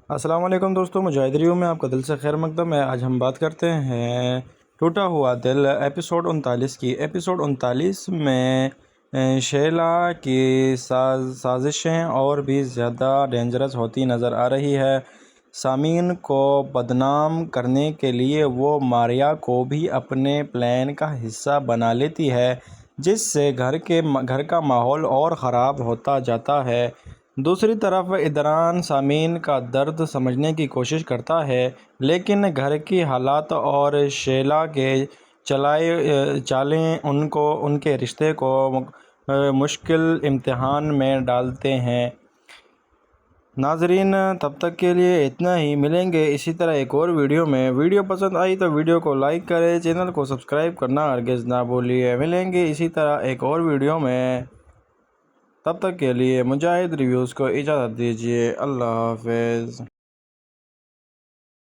السلام علیکم دوستو، مجاہد ریو میں آپ کا دل سے خیر مقدم ہے۔ آج ہم بات کرتے ہیں ٹوٹا ہوا دل ایپیسوڈ 39 کی۔ ایپیسوڈ 39 میں شیلا کی سازشیں اور بھی زیادہ ڈینجرس ہوتی نظر آ رہی ہے۔ سامعین کو بدنام کرنے کے لیے وہ ماریا کو بھی اپنے پلان کا حصہ بنا لیتی ہے، جس سے گھر کا ماحول اور خراب ہوتا جاتا ہے۔ دوسری طرف ادران سامعین کا درد سمجھنے کی کوشش کرتا ہے، لیکن گھر کی حالات اور شیلا کے چالیں ان کے رشتے کو مشکل امتحان میں ڈالتے ہیں۔ ناظرین، تب تک کے لیے اتنا ہی، ملیں گے اسی طرح ایک اور ویڈیو میں۔ ویڈیو پسند آئی تو ویڈیو کو لائک کریں، چینل کو سبسکرائب کرنا ہرگز نہ بھولیے۔ ملیں گے اسی طرح ایک اور ویڈیو میں، تب تک کے لیے مجاہد ریویوز کو اجازت دیجیے۔ اللہ حافظ۔